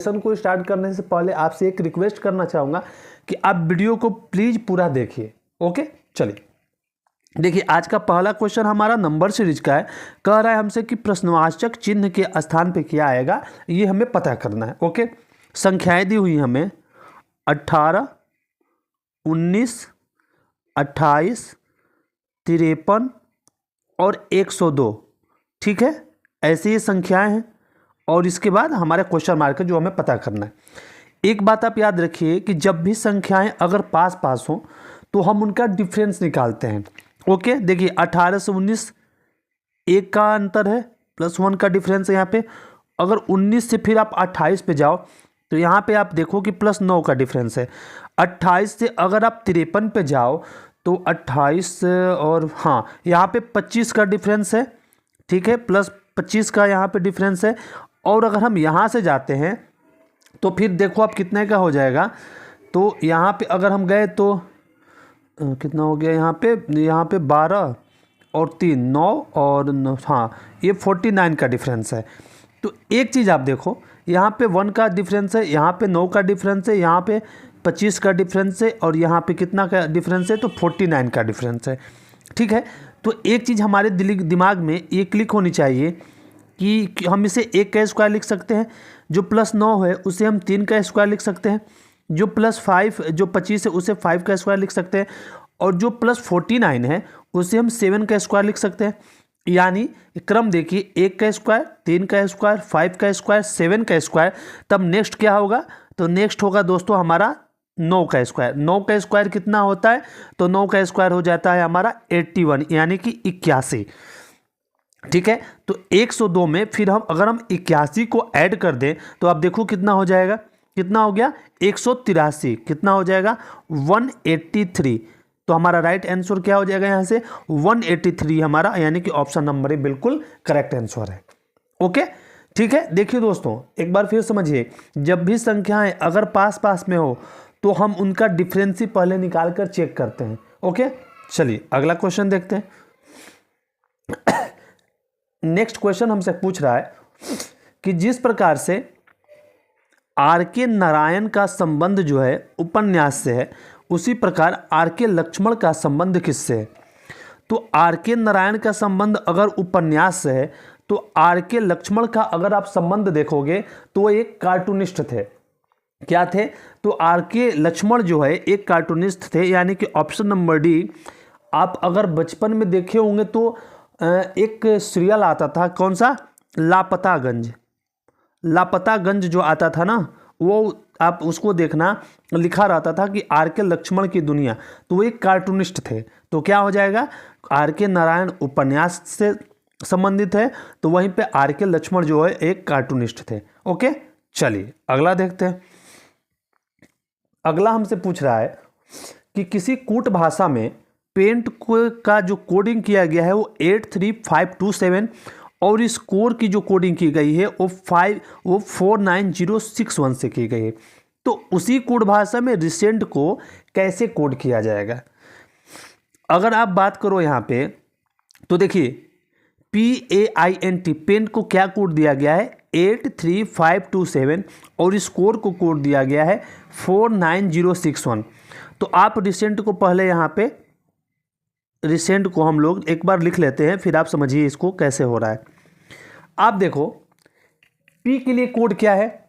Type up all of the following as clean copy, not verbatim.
Session को start करने से पहले आपसे एक रिक्वेस्ट करना चाहूँगा कि आप वीडियो को प्लीज़ पूरा देखिए। ओके, चलिए देखिए, आज का पहला क्वेश्चन हमारा नंबर सीरीज का है। कह रहा है हमसे कि प्रश्नवाचक चिन्ह के स्थान पे क्या आएगा, ये हमें पता करना है। ओके, संख्याएं दी हुई हमें 18, 19, 28, 53 और 102। ठीक है, ऐसी ये संख्याएं हैं और इसके बाद हमारे क्वेश्चन मार्क है जो हमें पता करना है। एक बात आप याद रखिए कि जब भी संख्याएं अगर पास पास हों तो हम उनका डिफरेंस निकालते हैं। ओके, देखिए 18 से 19 एक का अंतर है, +1 का डिफरेंस है यहाँ पे। अगर 19 से फिर आप 28 पे जाओ तो यहाँ पे आप देखो कि +9 का डिफरेंस है। 28 से अगर आप 53 पे जाओ तो 28 और हाँ यहाँ पे 25 का डिफरेंस है। ठीक है, +25 का यहाँ पे डिफरेंस है। और अगर हम यहाँ से जाते हैं तो फिर देखो आप कितने का हो जाएगा। तो यहाँ पे अगर हम गए तो कितना हो गया, यहाँ पे 12 और 3 9 और 9, हाँ ये 49 का डिफरेंस है। तो एक चीज़ आप देखो, यहाँ पे 1 का डिफरेंस है, यहाँ पे 9 का डिफरेंस है, यहाँ पे 25 का डिफरेंस है और यहाँ पे कितना का डिफरेंस है, तो 49 का डिफरेंस है। ठीक है, तो एक चीज़ हमारे दिमाग में ये क्लिक होनी चाहिए कि हम इसे 1 का स्क्वायर लिख सकते हैं, जो +9 है उसे हम 3 का स्क्वायर लिख सकते हैं, जो +5 जो 25 है उसे 5 का स्क्वायर लिख सकते हैं, और जो +49 है उसे हम 7 का स्क्वायर लिख सकते हैं। यानी क्रम देखिए, 1 का स्क्वायर, 3 का स्क्वायर, 5 का स्क्वायर, 7 का स्क्वायर, तब नेक्स्ट क्या होगा, तो नेक्स्ट होगा दोस्तों हमारा 9 का स्क्वायर। 9 का स्क्वायर कितना होता है, तो 9 का स्क्वायर हो जाता है हमारा 81 यानी कि 81। ठीक है, तो 102 में फिर अगर हम 81 को ऐड कर दें तो आप देखो कितना हो जाएगा, कितना हो गया 183, कितना हो जाएगा 183। तो हमारा राइट आंसर क्या हो जाएगा यहाँ से 183 हमारा, यानी कि ऑप्शन नंबर ए बिल्कुल करेक्ट आंसर है। ओके, ठीक है, देखिए दोस्तों एक बार फिर समझिए, जब भी संख्याएं अगर पास पास में हो तो हम उनका डिफरेंस ही पहले निकाल कर चेक करते हैं। ओके, चलिए अगला क्वेश्चन देखते हैं। नेक्स्ट क्वेश्चन हमसे पूछ रहा है कि जिस प्रकार से R.K. नारायण का संबंध जो है उपन्यास से है, उसी प्रकार R.K. लक्ष्मण का संबंध किससे है। तो R.K. नारायण का संबंध अगर उपन्यास से है तो R.K. लक्ष्मण का अगर आप संबंध देखोगे तो वो एक कार्टूनिस्ट थे। क्या थे, तो R.K. लक्ष्मण जो है एक कार्टूनिस्ट थे, यानी कि ऑप्शन नंबर डी। आप अगर बचपन में देखे होंगे तो एक सीरियल आता था, कौन सा, लापतागंज। लापतागंज जो आता था ना, वो आप उसको देखना, लिखा रहता था कि R.K. लक्ष्मण की दुनिया, तो वो एक कार्टूनिस्ट थे। तो क्या हो जाएगा, R.K. नारायण उपन्यास से संबंधित है, तो वहीं पे R.K. लक्ष्मण जो है एक कार्टूनिस्ट थे। ओके, चलिए अगला देखते हैं। अगला हमसे पूछ रहा है कि किसी कूट भाषा में पेंट का जो कोडिंग किया गया है वो 83527 और इस कोर की जो कोडिंग की गई है वो 49061 से की गई है। तो उसी कोड भाषा में रिसेंट को कैसे कोड किया जाएगा। अगर आप बात करो यहाँ पे तो देखिए PAINT पेंट को क्या कोड दिया गया है 83527 और इस कोर को कोड दिया गया है 49061। तो आप रिसेंट को पहले यहाँ पे रिसेंट को हम लोग एक बार लिख लेते हैं, फिर आप समझिए इसको कैसे हो रहा है। आप देखो P के लिए कोड क्या है,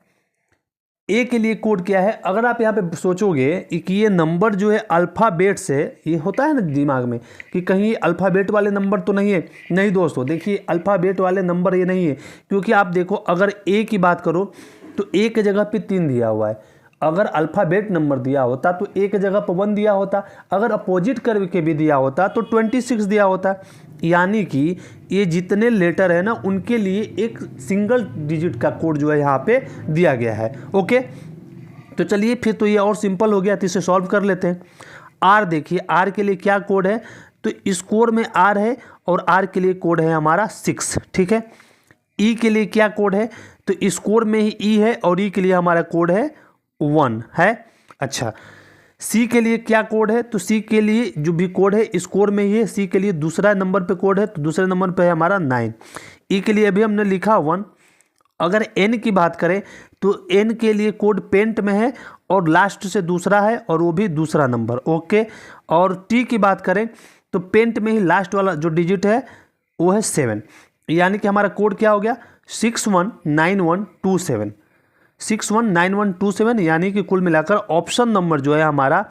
A के लिए कोड क्या है। अगर आप यहाँ पे सोचोगे कि ये नंबर जो है अल्फ़ाबेट से, ये होता है ना दिमाग में कि कहीं अल्फ़ाबेट वाले नंबर तो नहीं है, नहीं दोस्तों देखिए अल्फ़ाबेट वाले नंबर ये नहीं है। क्योंकि आप देखो अगर A की बात करो तो A की जगह पे 3 दिया हुआ है। अगर अल्फ़ाबेट नंबर दिया होता तो एक जगह पर 1 दिया होता, अगर अपोजिट करके भी दिया होता तो 26 दिया होता। यानी कि ये जितने लेटर है ना उनके लिए एक सिंगल डिजिट का कोड जो है यहाँ पे दिया गया है। ओके, तो चलिए फिर तो ये और सिंपल हो गया, तो इसे सॉल्व कर लेते हैं। R देखिए, R के लिए क्या कोड है, तो इस कोड में R है और R के लिए कोड है हमारा 6। ठीक है, E के लिए क्या कोड है, तो इस कोड में ही E है और E के लिए हमारा कोड है 1 है। अच्छा, C के लिए क्या कोड है, तो C के लिए जो भी कोड है इस कोड में ही है। C के लिए दूसरा नंबर पे कोड है, तो दूसरे नंबर पे है हमारा 9। E के लिए अभी हमने लिखा 1। अगर N की बात करें तो एन के लिए कोड पेंट में है और लास्ट से दूसरा है और वो भी दूसरा नंबर। ओके, और टी की बात करें तो पेंट में ही लास्ट वाला जो डिजिट है वो है 7, यानी कि हमारा कोड क्या हो गया 619127, 619127, यानी कि कुल मिलाकर ऑप्शन नंबर जो है हमारा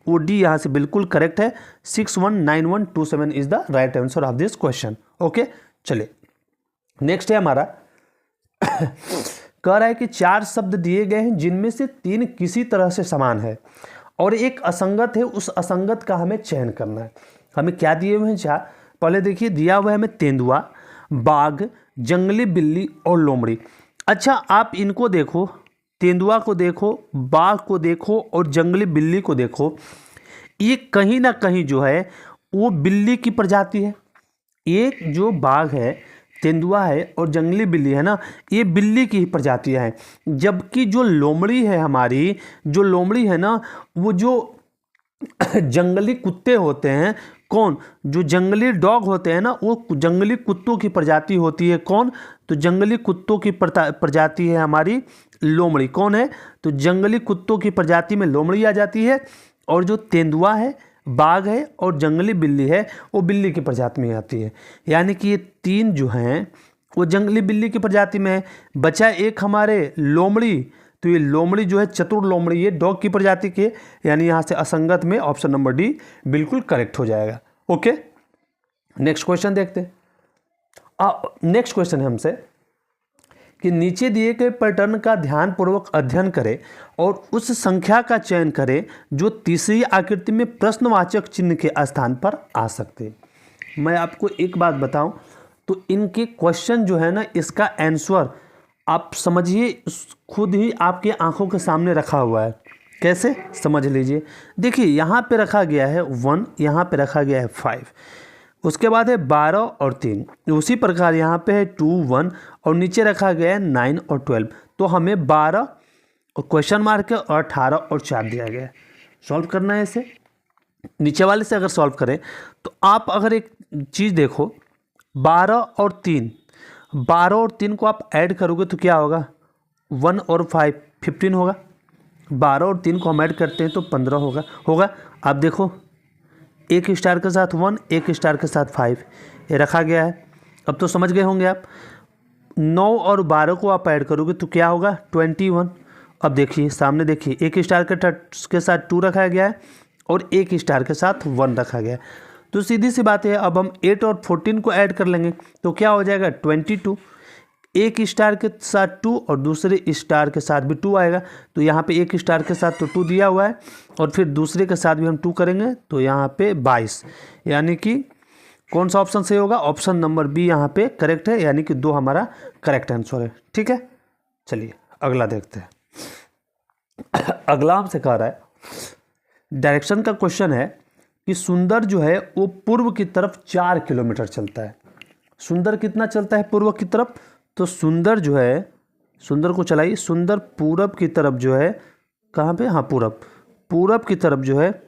वो डी यहाँ से बिल्कुल करेक्ट है। 619127 is the right answer of this question. Okay, चलिए नेक्स्ट है हमारा कह रहा है कि 4 शब्द दिए गए हैं जिनमें से 3 किसी तरह से समान है और एक असंगत है, उस असंगत का हमें चयन करना है। हमें क्या दिए हुए हैं 4, पहले देखिए दिया हुआ है हमें तेंदुआ, बाघ, जंगली बिल्ली और लोमड़ी। अच्छा, आप इनको देखो, तेंदुआ को देखो, बाघ को देखो और जंगली बिल्ली को देखो, ये कहीं ना कहीं जो है वो बिल्ली की प्रजाति है। एक जो बाघ है, तेंदुआ है और जंगली बिल्ली है ना, ये बिल्ली की ही प्रजातियाँ हैं। जबकि जो लोमड़ी है हमारी, जो लोमड़ी है ना, वो जो जंगली कुत्ते होते हैं, कौन, जो जंगली डॉग होते हैं ना, वो जंगली कुत्तों की प्रजाति होती है। कौन, तो जंगली कुत्तों की प्रजाति है हमारी लोमड़ी। कौन है, तो जंगली कुत्तों की प्रजाति में लोमड़ी आ जाती है। और जो तेंदुआ है, बाघ है और जंगली बिल्ली है, वो बिल्ली की प्रजाति में आती है। यानी कि ये 3 जो हैं वो जंगली बिल्ली की प्रजाति में है। बचा एक हमारे लोमड़ी, तो ये लोमड़ी जो है चतुर लोमड़ी, ये डॉग की प्रजाति के, यानी यहाँ से असंगत में ऑप्शन नंबर डी बिल्कुल करेक्ट हो जाएगा। ओके, नेक्स्ट क्वेश्चन देखते हैं। नेक्स्ट क्वेश्चन है हमसे कि नीचे दिए गए पैटर्न का ध्यानपूर्वक अध्ययन करें और उस संख्या का चयन करें जो तीसरी आकृति में प्रश्नवाचक चिन्ह के स्थान पर आ सकते हैं। मैं आपको एक बात बताऊं तो इनके क्वेश्चन जो है ना, इसका आंसर आप समझिए खुद ही आपके आंखों के सामने रखा हुआ है। कैसे, समझ लीजिए। देखिए यहाँ पे रखा गया है 1, यहाँ पे रखा गया है 5, उसके बाद है 12 और 3, उसी प्रकार यहाँ पे है 2, 1 और नीचे रखा गया है 9 और 12। तो हमें 12 और क्वेश्चन मार्क है और 18 और 4 दिया गया है। सॉल्व करना है इसे। नीचे वाले से अगर सॉल्व करें तो आप अगर एक चीज़ देखो, 12 और 3 को आप ऐड करोगे तो क्या होगा, 1 और 5 15 होगा। 12 और 3 को हम ऐड करते हैं तो 15 होगा। आप देखो, एक स्टार के साथ 1, एक स्टार के साथ 5 ये रखा गया है। अब तो समझ गए होंगे आप। 9 और 12 को आप ऐड करोगे तो क्या होगा, 21। अब देखिए सामने, देखिए एक स्टार के साथ 2 रखा गया है और एक स्टार के साथ 1 रखा गया है। तो सीधी सी बात है, अब हम 8 और 14 को ऐड कर लेंगे तो क्या हो जाएगा, 22। एक स्टार के साथ 2 और दूसरे स्टार के साथ भी 2 आएगा। तो यहाँ पे एक स्टार के साथ तो 2 दिया हुआ है और फिर दूसरे के साथ भी हम 2 करेंगे तो यहाँ पे 22, यानी कि कौन सा ऑप्शन सही होगा, ऑप्शन नंबर बी यहाँ पे करेक्ट है, यानी कि 2 हमारा करेक्ट आंसर है। ठीक है, चलिए अगला देखते हैं। अगला हमसे कह रहा है, डायरेक्शन का क्वेश्चन है कि सुंदर जो है वो पूर्व की तरफ 4 किलोमीटर चलता है। सुंदर कितना चलता है पूर्व की तरफ, तो सुंदर जो है, सुंदर को चलाइए, सुंदर पूरब की तरफ जो है, कहाँ पे, हाँ पूरब की तरफ जो है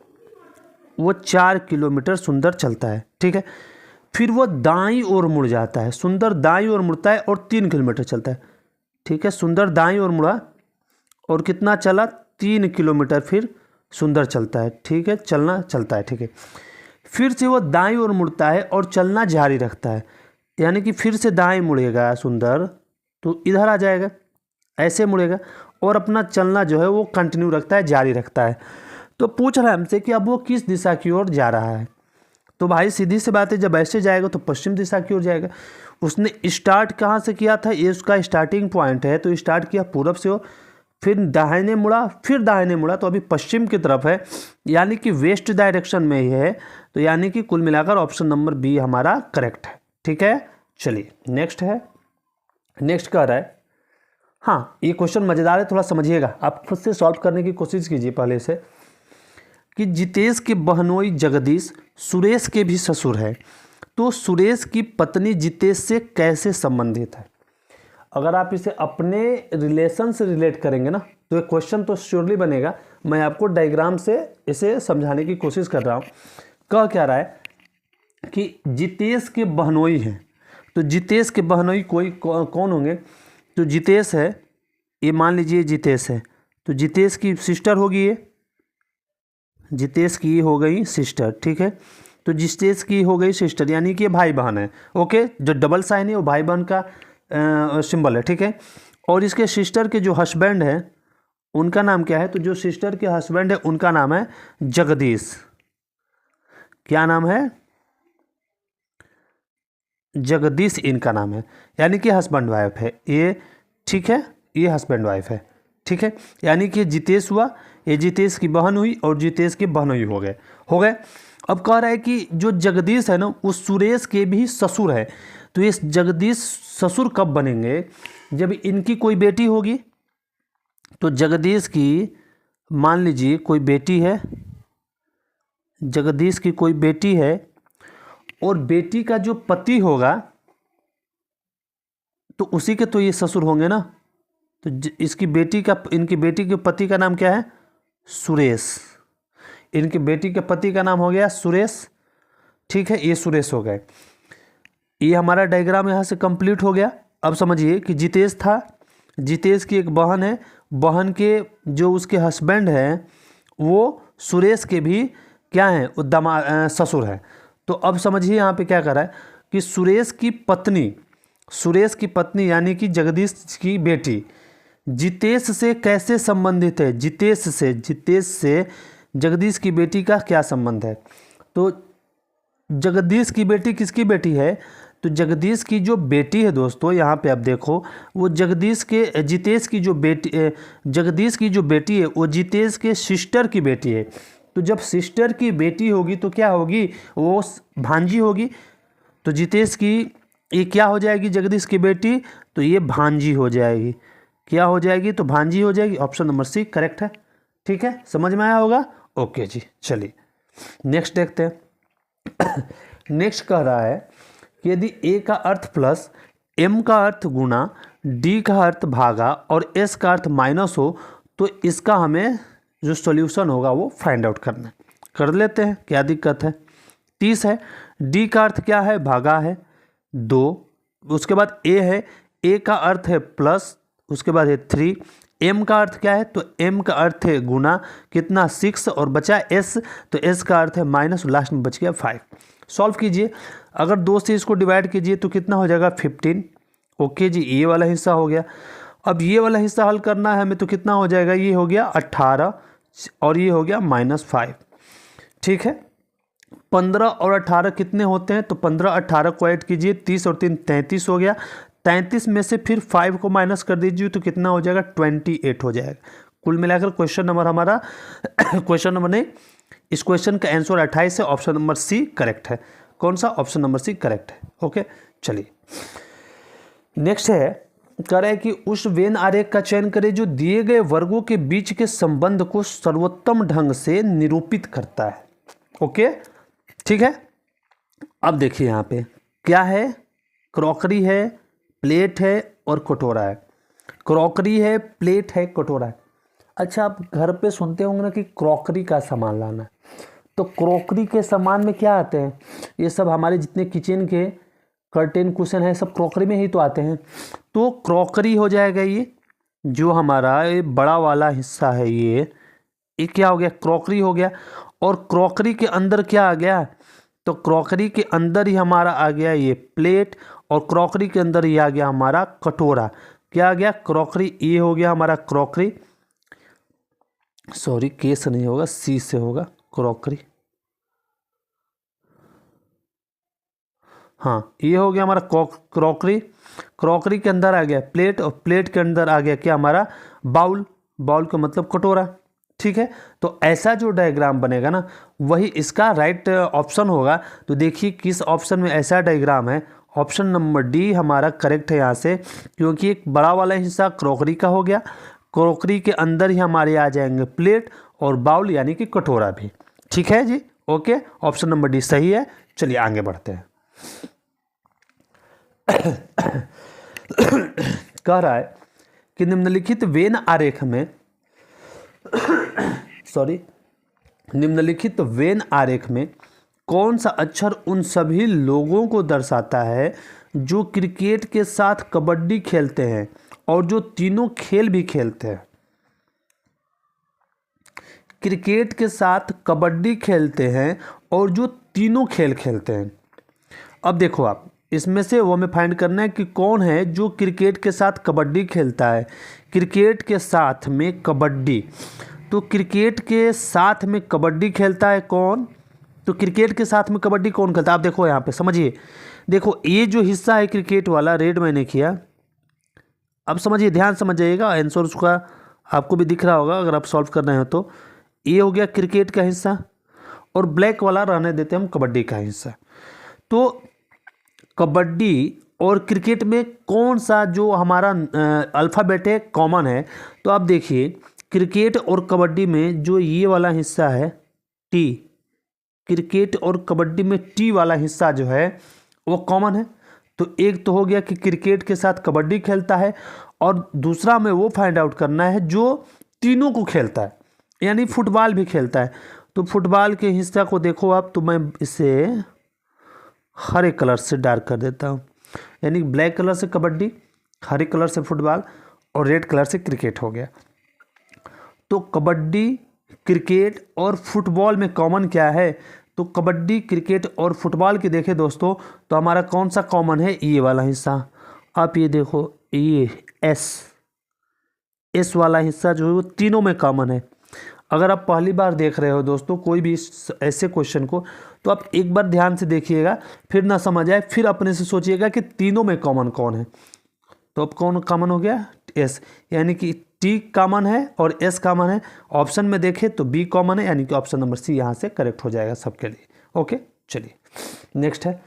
वो 4 किलोमीटर सुंदर चलता है। ठीक है, फिर वो दाईं ओर मुड़ जाता है। सुंदर दाईं ओर मुड़ता है और 3 किलोमीटर चलता है। ठीक है, सुंदर दाईं ओर मुड़ा और कितना चला, 3 किलोमीटर फिर सुंदर चलता है। ठीक है, चलता है। ठीक है, फिर से वो दाईं ओर मुड़ता है और चलना जारी रखता है, यानी कि फिर से दाएं मुड़ेगा सुंदर तो इधर आ जाएगा, ऐसे मुड़ेगा और अपना चलना जो है वो कंटिन्यू रखता है, जारी रखता है। तो पूछ रहा है हमसे कि अब वो किस दिशा की ओर जा रहा है। तो भाई सीधी सी बात है, जब ऐसे जाएगा तो पश्चिम दिशा की ओर जाएगा। उसने स्टार्ट कहाँ से किया था, ये उसका स्टार्टिंग पॉइंट है, तो स्टार्ट किया पूरब से, फिर दाहिने मुड़ा, फिर दाहिने मुड़ा, तो अभी पश्चिम की तरफ है, यानी कि वेस्ट डायरेक्शन में ही है। तो यानी कि कुल मिलाकर ऑप्शन नंबर बी हमारा करेक्ट है। ठीक है, चलिए नेक्स्ट है। नेक्स्ट कह रहा है, हाँ ये क्वेश्चन मज़ेदार है, थोड़ा समझिएगा, आप खुद से सॉल्व करने की कोशिश कीजिए पहले से। कि जितेश के बहनोई जगदीश सुरेश के भी ससुर है, तो सुरेश की पत्नी जितेश से कैसे संबंधित है। अगर आप इसे अपने रिलेशन से रिलेट करेंगे ना तो ये क्वेश्चन तो श्योरली बनेगा। मैं आपको डायग्राम से इसे समझाने की कोशिश कर रहा हूँ। कह क्या रहा है कि जितेश के बहनोई हैं, तो जितेश के बहनोई कौन होंगे, तो जितेश है, ये मान लीजिए जितेश है, तो जितेश की सिस्टर होगी, ये जितेश की हो गई सिस्टर, ठीक है। तो जितेश की हो गई सिस्टर, यानी कि भाई बहन है, ओके। जो डबल साइन है वो भाई बहन का सिंबल है, ठीक है। और इसके सिस्टर के जो हस्बैंड है उनका नाम क्या है? तो जो सिस्टर के हस्बैंड है उनका नाम है जगदीश। क्या नाम है? जगदीश इनका नाम है, यानी कि हस्बैंड वाइफ है ये, ठीक है। ये हस्बैंड वाइफ है, ठीक है। यानी कि जितेश हुआ, ये जितेश की बहन हुई और जितेश के बहनोई हो गए। अब कह रहा है कि जो जगदीश है ना वो सुरेश के भी ससुर है। तो ये जगदीश ससुर कब बनेंगे? जब इनकी कोई बेटी होगी। तो जगदीश की मान लीजिए कोई बेटी है, जगदीश की कोई बेटी है और बेटी का जो पति होगा तो उसी के तो ये ससुर होंगे ना। तो इसकी बेटी का, इनकी बेटी के पति का नाम क्या है? सुरेश। इनकी बेटी के पति का नाम हो गया सुरेश, ठीक है। ये सुरेश हो गए। ये हमारा डायग्राम यहाँ से कंप्लीट हो गया। अब समझिए कि जितेश था, जितेश की एक बहन है, बहन के जो उसके हस्बैंड हैं वो सुरेश के भी क्या हैं? वो ससुर हैं। तो अब समझिए यहाँ पे क्या कर रहा है कि सुरेश की पत्नी यानी कि जगदीश की बेटी जितेश से कैसे संबंधित है? जितेश से जगदीश की बेटी का क्या संबंध है? तो जगदीश की बेटी किसकी बेटी है? तो जगदीश की जो बेटी है दोस्तों, यहाँ पे आप देखो, वो जितेश की जो बेटी है वो जितेश के सिस्टर की बेटी है। तो जब सिस्टर की बेटी होगी तो क्या होगी? वो भांजी होगी। तो जितेश की ये क्या हो जाएगी? जगदीश की बेटी, तो ये भांजी हो जाएगी। क्या हो जाएगी? तो भांजी हो जाएगी। ऑप्शन नंबर सी करेक्ट है, ठीक है। समझ में आया होगा? ओके जी, चलिए नेक्स्ट देखते हैं। नेक्स्ट कह रहा है कि यदि ए का अर्थ प्लस, एम का अर्थ गुना, डी का अर्थ भागा और एस का अर्थ माइनस हो तो इसका हमें जो सॉल्यूशन होगा वो फाइंड आउट करना है। कर लेते हैं, क्या दिक्कत है। 30 है, डी का अर्थ क्या है? भागा है 2, उसके बाद ए है, ए का अर्थ है प्लस, उसके बाद है 3, एम का अर्थ क्या है? तो एम का अर्थ है गुना, कितना? 6, और बचा एस, तो एस का अर्थ है माइनस, लास्ट में बच गया 5। सॉल्व कीजिए, अगर 2 से इसको डिवाइड कीजिए तो कितना हो जाएगा? 15। ओके जी, ये वाला हिस्सा हो गया। अब ये वाला हिस्सा हल करना है हमें, तो कितना हो जाएगा? ये हो गया 18 और ये हो गया -5, ठीक है। 15 और 18 कितने होते हैं? तो 15 18 को ऐड कीजिए, 30 और 3 33 हो गया। 33 में से फिर 5 को माइनस कर दीजिए तो कितना हो जाएगा? 28 हो जाएगा। कुल मिलाकर क्वेश्चन नंबर हमारा क्वेश्चन नंबर नहीं, इस क्वेश्चन का आंसर 28 है। ऑप्शन नंबर सी करेक्ट है। कौन सा? ऑप्शन नंबर सी करेक्ट है। ओके, चलिए नेक्स्ट है, कह रहा है कि उस वेन आरेख का चयन करें जो दिए गए वर्गों के बीच के संबंध को सर्वोत्तम ढंग से निरूपित करता है। ओके, ठीक है। अब देखिए यहाँ पे क्या है? क्रॉकरी है, प्लेट है और कटोरा है। क्रॉकरी है, प्लेट है, कटोरा है। अच्छा, आप घर पे सुनते होंगे ना कि क्रॉकरी का सामान लाना है। तो क्रॉकरी के सामान में क्या आते हैं? ये सब हमारे जितने किचन के कर्टेन कुशन है सब क्रॉकरी में ही तो आते हैं। तो क्रॉकरी हो जाएगा ये जो हमारा ये बड़ा वाला हिस्सा है, ये क्या हो गया? क्रॉकरी हो गया। और क्रॉकरी के अंदर क्या आ गया? तो क्रॉकरी के अंदर ही हमारा आ गया ये प्लेट, और क्रॉकरी के अंदर ही आ गया हमारा कटोरा। क्या आ गया? क्रॉकरी। ये हो गया हमारा क्रॉकरी, सॉरी के से नहीं होगा, सी से होगा, क्रॉकरी। हाँ, ये हो गया हमारा क्रॉकरी। क्रॉकरी के अंदर आ गया प्लेट, और प्लेट के अंदर आ गया क्या? हमारा बाउल। बाउल का मतलब कटोरा, ठीक है। तो ऐसा जो डायग्राम बनेगा ना वही इसका राइट ऑप्शन होगा। तो देखिए किस ऑप्शन में ऐसा डायग्राम है। ऑप्शन नंबर डी हमारा करेक्ट है यहाँ से, क्योंकि एक बड़ा वाला हिस्सा क्रॉकरी का हो गया, क्रॉकरी के अंदर ही हमारे आ जाएंगे प्लेट और बाउल यानी कि कटोरा भी। ठीक है जी, ओके, ऑप्शन नंबर डी सही है। चलिए आगे बढ़ते हैं। कह रहा है कि निम्नलिखित वेन आरेख में निम्नलिखित वेन आरेख में कौन सा अक्षर उन सभी लोगों को दर्शाता है जो क्रिकेट के साथ कबड्डी खेलते हैं और जो तीनों खेल भी खेलते हैं। क्रिकेट के साथ कबड्डी खेलते हैं और जो तीनों खेल खेलते हैं। अब देखो आप इसमें से वो हमें फाइंड करना है कि कौन है जो क्रिकेट के साथ कबड्डी खेलता है। क्रिकेट के साथ में कबड्डी, तो क्रिकेट के साथ में कबड्डी खेलता है कौन? तो क्रिकेट के साथ में कबड्डी कौन खेलता है? आप देखो यहाँ पे समझिए, देखो ये जो हिस्सा है क्रिकेट वाला रेड मैंने किया, अब समझिए, ध्यान समझ जाइएगा, आंसर उसका आपको भी दिख रहा होगा अगर आप सॉल्व कर रहे हो तो। ये हो गया क्रिकेट का हिस्सा और ब्लैक वाला रहने देते हम कबड्डी का हिस्सा। तो कबड्डी और क्रिकेट में कौन सा जो हमारा अल्फ़ाबेट है कॉमन है? तो आप देखिए क्रिकेट और कबड्डी में जो ये वाला हिस्सा है टी, क्रिकेट और कबड्डी में टी वाला हिस्सा जो है वो कॉमन है। तो एक तो हो गया कि क्रिकेट के साथ कबड्डी खेलता है और दूसरा में वो फाइंड आउट करना है जो तीनों को खेलता है, यानी फुटबॉल भी खेलता है। तो फुटबॉल के हिस्सा को देखो आप, तो मैं इसे हरे कलर से डार्क कर देता हूँ, यानी ब्लैक कलर से कबड्डी, हरे कलर से फुटबॉल और रेड कलर से क्रिकेट हो गया। तो कबड्डी, क्रिकेट और फुटबॉल में कॉमन क्या है? तो कबड्डी, क्रिकेट और फुटबॉल की देखें दोस्तों तो हमारा कौन सा कॉमन है? ये वाला हिस्सा। आप ये देखो, ये एस वाला हिस्सा जो है वो तीनों में कॉमन है। अगर आप पहली बार देख रहे हो दोस्तों कोई भी ऐसे क्वेश्चन को, तो आप एक बार ध्यान से देखिएगा, फिर ना समझ आए फिर अपने से सोचिएगा कि तीनों में कॉमन कौन है। तो अब कौन कॉमन हो गया? एस, यानी कि टी कॉमन है और एस कॉमन है। ऑप्शन में देखें तो बी कॉमन है, यानी कि ऑप्शन नंबर सी यहाँ से करेक्ट हो जाएगा सबके लिए। ओके, चलिए नेक्स्ट है।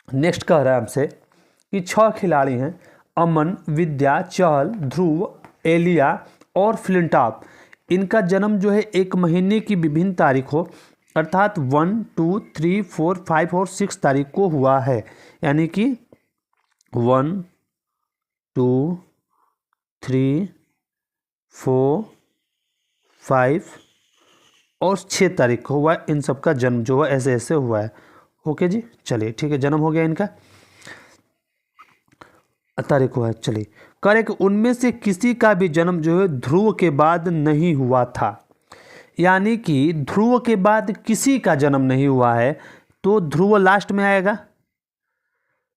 नेक्स्ट कह रहा है हमसे कि 6 खिलाड़ी हैं, अमन, विद्या, चहल, ध्रुव, एलिया और फ्लिंटॉफ। इनका जन्म जो है एक महीने की विभिन्न तारीखों अर्थात 1, 2, 3, 4, 5 और 6 तारीख को हुआ है। यानी कि 1, 2, 3, 4, 5 और 6 तारीख को हुआ है। इन सब का जन्म जो है ऐसे ऐसे हुआ है। ओके जी, चलिए ठीक है, जन्म हो गया इनका, तारीख हुआ है। चलिए करें कि उनमें से किसी का भी जन्म जो है ध्रुव के बाद नहीं हुआ था। यानी कि ध्रुव के बाद किसी का जन्म नहीं हुआ है, तो ध्रुव लास्ट में आएगा।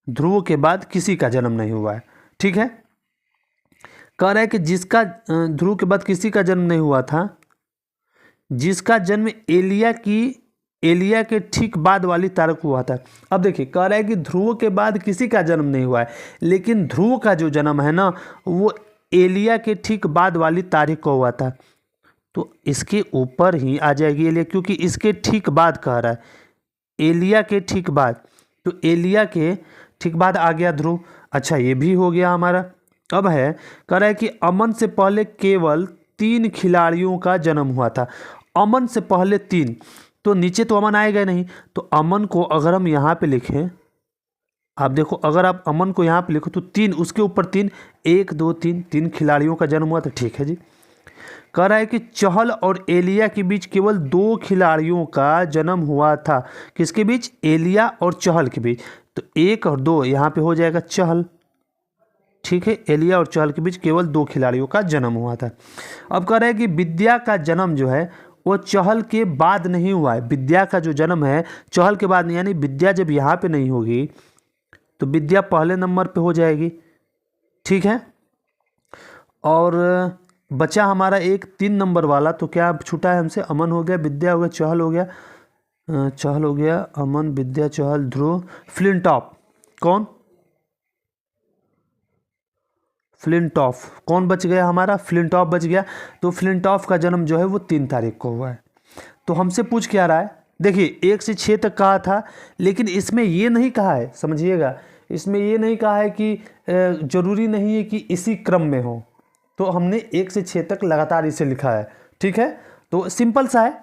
ध्रुव के बाद किसी का जन्म नहीं हुआ है, ठीक है। कह रहा है कि जिसका ध्रुव के बाद किसी का जन्म नहीं हुआ था, जिसका जन्म एलिया के ठीक बाद वाली तारीख हुआ था। अब देखिए कह रहा है कि ध्रुव के बाद किसी का जन्म नहीं हुआ है, लेकिन ध्रुव का जो जन्म है ना वो एलिया के ठीक बाद वाली तारीख को हुआ था। तो इसके ऊपर ही आ जाएगी एलिया, क्योंकि इसके ठीक बाद कह रहा है, एलिया के ठीक बाद, तो एलिया के ठीक बाद आ गया ध्रुव। अच्छा, ये भी हो गया हमारा। अब है कह रहा है कि अमन से पहले केवल 3 खिलाड़ियों का जन्म हुआ था। अमन से पहले 3, तो नीचे तो अमन आएगा नहीं, तो अमन को अगर हम यहाँ पे लिखें, आप देखो अगर आप अमन को यहाँ पे लिखो तो 3, उसके ऊपर 3, 1, 2, 3 खिलाड़ियों का जन्म हुआ था, ठीक है जी। कह रहा है कि चहल और एलिया के बीच केवल 2 खिलाड़ियों का जन्म हुआ था। किसके बीच? एलिया और चहल के बीच। तो 1 और 2 यहाँ पे हो जाएगा चहल, ठीक है। एलिया और चहल के बीच केवल 2 खिलाड़ियों का जन्म हुआ था। अब कह रहा है कि विद्या का जन्म जो है वो चहल के बाद नहीं हुआ है। विद्या का जो जन्म है चहल के बाद नहीं, यानी विद्या जब यहाँ पे नहीं होगी तो विद्या पहले नंबर पे हो जाएगी, ठीक है। और बचा हमारा एक 3 नंबर वाला, तो क्या छूटा है हमसे? अमन हो गया, विद्या हो गया, चहल हो गया, चहल हो गया, अमन, विद्या, चहल, ध्रुव, फ्लिंटॉफ। कौन? फ्लिंटॉफ। कौन बच गया हमारा? फ्लिंटॉफ बच गया। तो फ्लिंटॉफ का जन्म जो है वो 3 तारीख को हुआ है। तो हमसे पूछ क्या रहा है? देखिए 1 से 6 तक कहा था, लेकिन इसमें ये नहीं कहा है, समझिएगा, इसमें ये नहीं कहा है कि ज़रूरी नहीं है कि इसी क्रम में हो। तो हमने 1 से 6 तक लगातार इसे लिखा है, ठीक है। तो सिंपल सा है,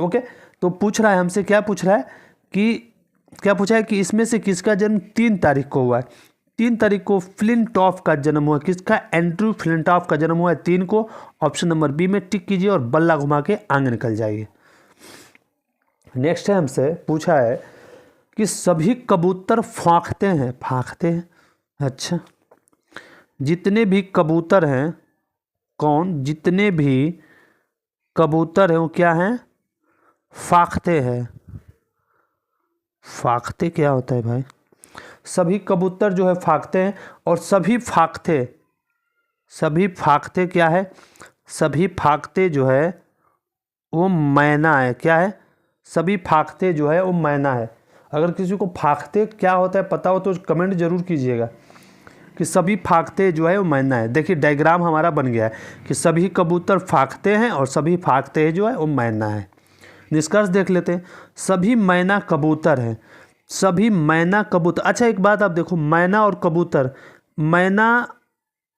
ओके। तो पूछ रहा है हमसे, क्या पूछ रहा है कि क्या पूछा है कि इसमें से किसका जन्म 3 तारीख को हुआ है। 3 तारीख को फ्लिंटॉफ का जन्म हुआ। किसका? एंड्रू फ्लिंटॉफ का जन्म हुआ है 3 को। ऑप्शन नंबर बी में टिक कीजिए और बल्ला घुमा के आगे निकल जाइए। नेक्स्ट है हमसे पूछा है कि सभी कबूतर फांकते हैं। फांकते हैं, अच्छा, जितने भी कबूतर हैं, कौन, जितने भी कबूतर हैं वो क्या हैं, फाख्ते हैं। फाख्ते क्या होता है भाई, सभी कबूतर जो है फाख्ते हैं, और सभी फाख्ते क्या है, सभी फाख्ते जो है वो मैना है। क्या है, सभी फाख्ते जो है वो मैना है। अगर किसी को फाख्ते क्या होता है पता हो तो कमेंट जरूर कीजिएगा कि सभी फाख्ते जो है वो मैना है। देखिए डायग्राम हमारा बन गया है कि सभी कबूतर फाख्ते हैं और सभी फाख्ते जो है वो मैना है। निष्कर्ष देख लेते हैं, सभी मैना कबूतर हैं, सभी मैना कबूतर। अच्छा एक बात आप देखो, मैना और कबूतर, मैना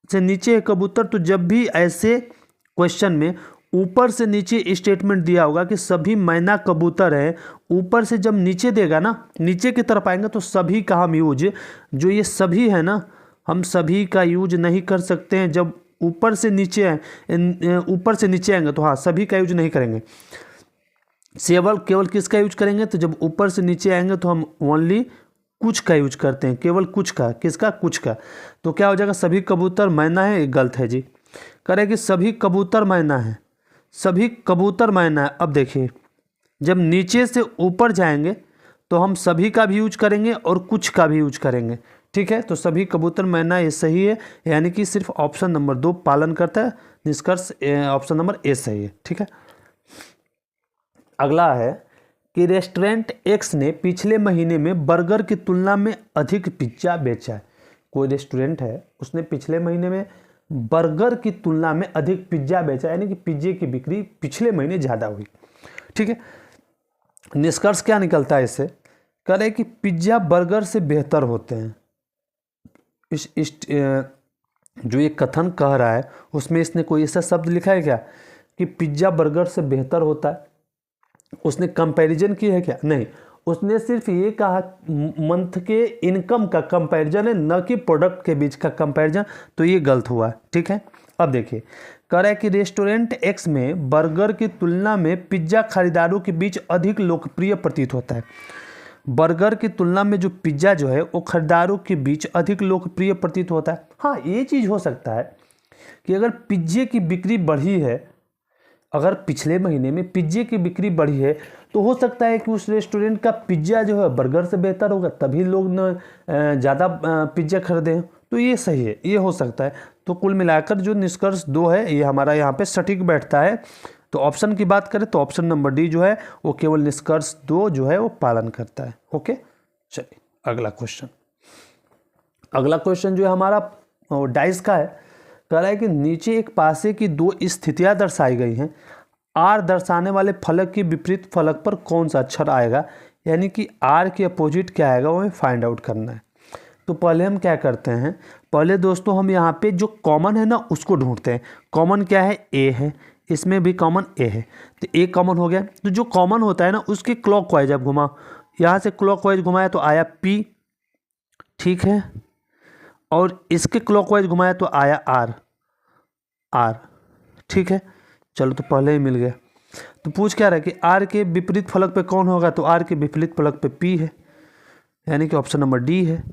से नीचे है कबूतर, तो जब भी ऐसे क्वेश्चन में ऊपर से नीचे स्टेटमेंट दिया होगा कि सभी मैना कबूतर है, ऊपर से जब नीचे देगा ना, नीचे की तरफ आएंगे तो सभी का हम यूज, जो ये सभी है ना, हम सभी का यूज नहीं कर सकते हैं। जब ऊपर से नीचे आएंगे तो हाँ सभी का यूज नहीं करेंगे, केवल किसका यूज करेंगे, तो जब ऊपर से नीचे आएंगे तो हम ओनली कुछ का यूज करते हैं, केवल कुछ का, किसका, कुछ का। तो क्या हो जाएगा, सभी कबूतर मैना है, गलत है जी। करें सभी कबूतर मैना है, सभी कबूतर मैना है। अब देखिए जब नीचे से ऊपर जाएंगे तो हम सभी का भी यूज करेंगे और कुछ का भी यूज करेंगे, ठीक है। तो सभी कबूतर मैना ये सही है, यानी कि सिर्फ ऑप्शन नंबर 2 पालन करता है। निष्कर्ष ऑप्शन नंबर ए सही है, ठीक है। अगला है कि रेस्टोरेंट एक्स ने पिछले महीने में बर्गर की तुलना में अधिक पिज्ज़ा बेचा है। कोई रेस्टोरेंट है, उसने पिछले महीने में बर्गर की तुलना में अधिक पिज्ज़ा बेचा, यानी कि पिज्जे की बिक्री पिछले महीने ज़्यादा हुई, ठीक है। निष्कर्ष क्या निकलता है इससे, कह रहे कि पिज्ज़ा बर्गर से बेहतर होते हैं। जो ये कथन कह रहा है उसमें इसने कोई ऐसा शब्द लिखा है क्या कि पिज्ज़ा बर्गर से बेहतर होता है, उसने कंपैरिजन की है क्या, नहीं। उसने सिर्फ ये कहा मंथ के इनकम का कंपैरिजन है, न कि प्रोडक्ट के बीच का कंपैरिजन, तो ये गलत हुआ, ठीक है। अब देखिए कह रहा है कि रेस्टोरेंट एक्स में बर्गर की तुलना में पिज्ज़ा खरीदारों के बीच अधिक लोकप्रिय प्रतीत होता है। बर्गर की तुलना में जो पिज्ज़ा जो है वो खरीदारों के बीच अधिक लोकप्रिय प्रतीत होता है। हाँ ये चीज़ हो सकता है कि अगर पिज्जे की बिक्री बढ़ी है, अगर पिछले महीने में पिज्जे की बिक्री बढ़ी है तो हो सकता है कि उस रेस्टोरेंट का पिज्ज़ा जो है बर्गर से बेहतर होगा, तभी लोग न ज़्यादा पिज्ज़ा खरीदे हैं। तो ये सही है, ये हो सकता है। तो कुल मिलाकर जो निष्कर्ष 2 है ये हमारा यहाँ पे सटीक बैठता है। तो ऑप्शन की बात करें तो ऑप्शन नंबर डी जो है वो केवल निष्कर्ष 2 जो है वो पालन करता है। ओके चलिए अगला क्वेश्चन जो है हमारा डाइस का है। कह रहा है कि नीचे एक पासे की 2 स्थितियां दर्शाई गई हैं, आर दर्शाने वाले फलक के विपरीत फलक पर कौन सा अक्षर आएगा, यानी कि आर के अपोजिट क्या आएगा वो हमें फाइंड आउट करना है। तो पहले हम क्या करते हैं, पहले दोस्तों हम यहाँ पे जो कॉमन है ना उसको ढूंढते हैं। कॉमन क्या है, ए है, इसमें भी कॉमन ए है, तो ए कॉमन हो गया। तो जो कॉमन होता है ना उसके क्लॉकवाइज आप घुमा, यहाँ से क्लॉकवाइज घुमाया तो आया पी, ठीक है, और इसके क्लॉकवाइज घुमाया तो आया आर, ठीक है। चलो तो पहले ही मिल गया। तो पूछ क्या रहा है कि आर के विपरीत फलक पे कौन होगा, तो आर के विपरीत फलक पे पी है, यानी कि ऑप्शन नंबर डी है।